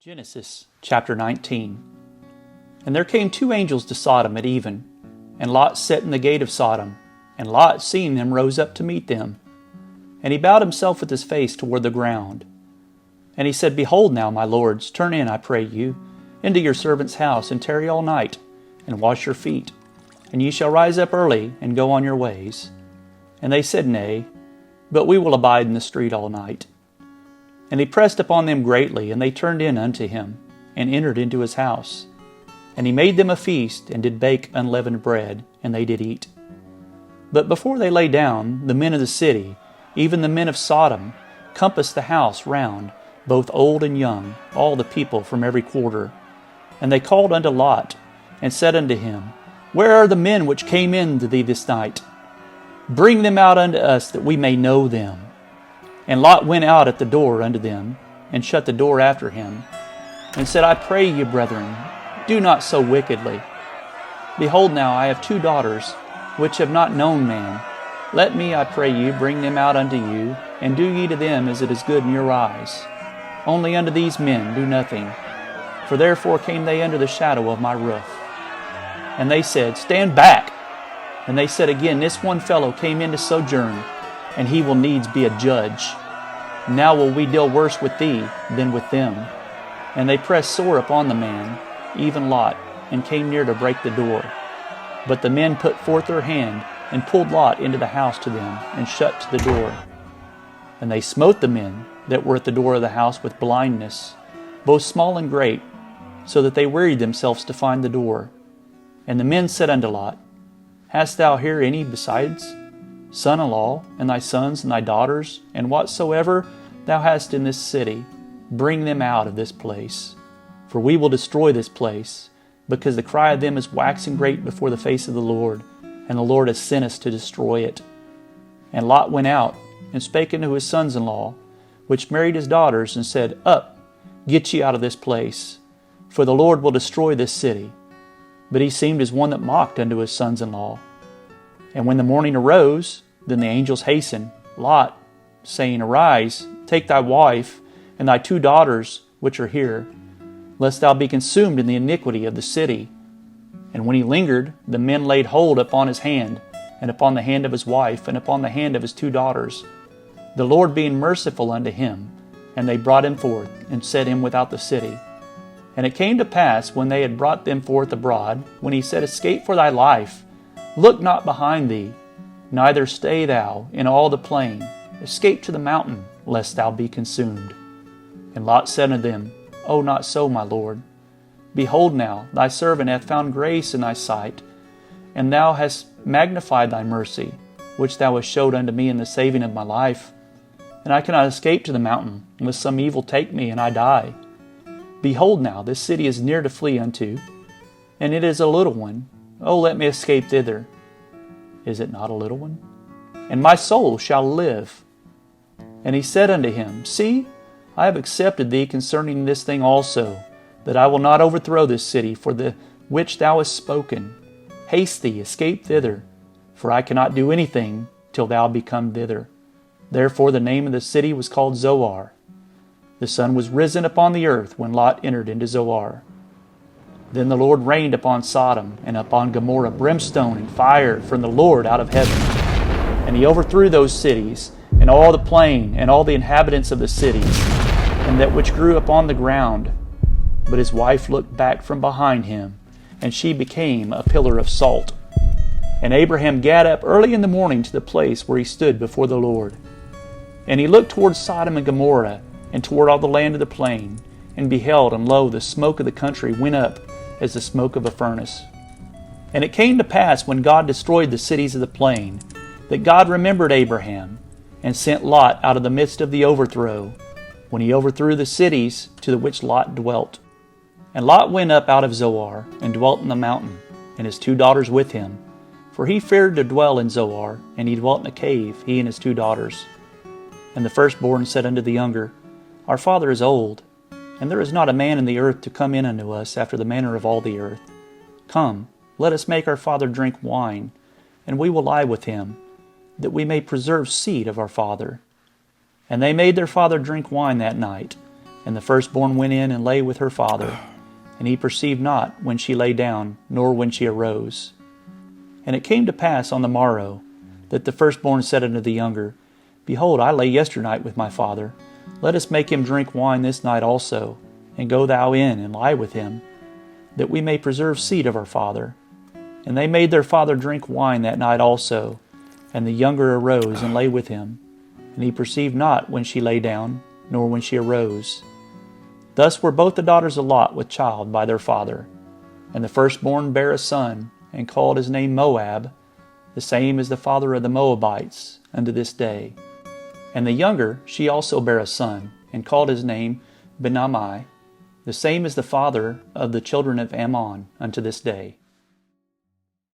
Genesis chapter 19. And there came two angels to Sodom at even, and Lot sat in the gate of Sodom. And Lot, seeing them, rose up to meet them. And he bowed himself with his face toward the ground. And he said, Behold now, my lords, turn in, I pray you, into your servant's house, and tarry all night, and wash your feet. And ye shall rise up early, and go on your ways. And they said, Nay, but we will abide in the street all night. And he pressed upon them greatly, and they turned in unto him, and entered into his house. And he made them a feast, and did bake unleavened bread, and they did eat. But before they lay down, the men of the city, even the men of Sodom, compassed the house round, both old and young, all the people from every quarter. And they called unto Lot, and said unto him, Where are the men which came in to thee this night? Bring them out unto us, that we may know them. And Lot went out at the door unto them, and shut the door after him, and said, I pray you, brethren, do not so wickedly. Behold now, I have two daughters, which have not known man. Let me, I pray you, bring them out unto you, and do ye to them as it is good in your eyes. Only unto these men do nothing, for therefore came they under the shadow of my roof. And they said, Stand back! And they said again, This one fellow came in to sojourn, and he will needs be a judge. Now will we deal worse with thee than with them. And they pressed sore upon the man, even Lot, and came near to break the door. But the men put forth their hand, and pulled Lot into the house to them, and shut to the door. And they smote the men that were at the door of the house with blindness, both small and great, so that they wearied themselves to find the door. And the men said unto Lot, Hast thou here any besides son-in-law, and thy sons and thy daughters, and whatsoever thou hast in this city? Bring them out of this place. For we will destroy this place, because the cry of them is waxing great before the face of the Lord, and the Lord has sent us to destroy it. And Lot went out, and spake unto his sons-in-law, which married his daughters, and said, Up, get ye out of this place, for the Lord will destroy this city. But he seemed as one that mocked unto his sons-in-law. And when the morning arose, then the angels hastened Lot, saying, Arise, take thy wife, and thy two daughters which are here, lest thou be consumed in the iniquity of the city. And when he lingered, the men laid hold upon his hand, and upon the hand of his wife, and upon the hand of his two daughters, the Lord being merciful unto him. And they brought him forth, and set him without the city. And it came to pass, when they had brought them forth abroad, when he said, Escape for thy life, look not behind thee, neither stay thou in all the plain. Escape to the mountain, lest thou be consumed. And Lot said unto them, O not so, my lord. Behold now, thy servant hath found grace in thy sight, and thou hast magnified thy mercy, which thou hast showed unto me in the saving of my life. And I cannot escape to the mountain, lest some evil take me, and I die. Behold now, this city is near to flee unto, and it is a little one. O let me escape thither. Is it not a little one? And my soul shall live. And he said unto him, See, I have accepted thee concerning this thing also, that I will not overthrow this city for the which thou hast spoken. Haste thee, escape thither, for I cannot do anything till thou be come thither. Therefore the name of the city was called Zoar. The sun was risen upon the earth when Lot entered into Zoar. Then the Lord rained upon Sodom and upon Gomorrah brimstone and fire from the Lord out of heaven. And he overthrew those cities, and all the plain, and all the inhabitants of the cities, and that which grew upon the ground. But his wife looked back from behind him, and she became a pillar of salt. And Abraham gat up early in the morning to the place where he stood before the Lord. And he looked toward Sodom and Gomorrah, and toward all the land of the plain, and beheld, and lo, the smoke of the country went up as the smoke of a furnace. And it came to pass, when God destroyed the cities of the plain, that God remembered Abraham, and sent Lot out of the midst of the overthrow, when he overthrew the cities to the which Lot dwelt. And Lot went up out of Zoar, and dwelt in the mountain, and his two daughters with him. For he feared to dwell in Zoar, and he dwelt in a cave, he and his two daughters. And the firstborn said unto the younger, Our father is old, and there is not a man in the earth to come in unto us after the manner of all the earth. Come, let us make our father drink wine, and we will lie with him, that we may preserve seed of our father. And they made their father drink wine that night, And the firstborn went in and lay with her father, and he perceived not when she lay down, nor when she arose. And it came to pass on the morrow, that the firstborn said unto the younger, Behold, I lay yesternight with my father. Let us make him drink wine this night also, and go thou in and lie with him, that we may preserve seed of our father. And they made their father drink wine that night also. And the younger arose and lay with him, and he perceived not when she lay down, nor when she arose. Thus were both the daughters of Lot with child by their father. And the firstborn bare a son, and called his name Moab. The same is the father of the Moabites unto this day. And the younger, she also bare a son, and called his name Ben-ammi. The same is the father of the children of Ammon unto this day.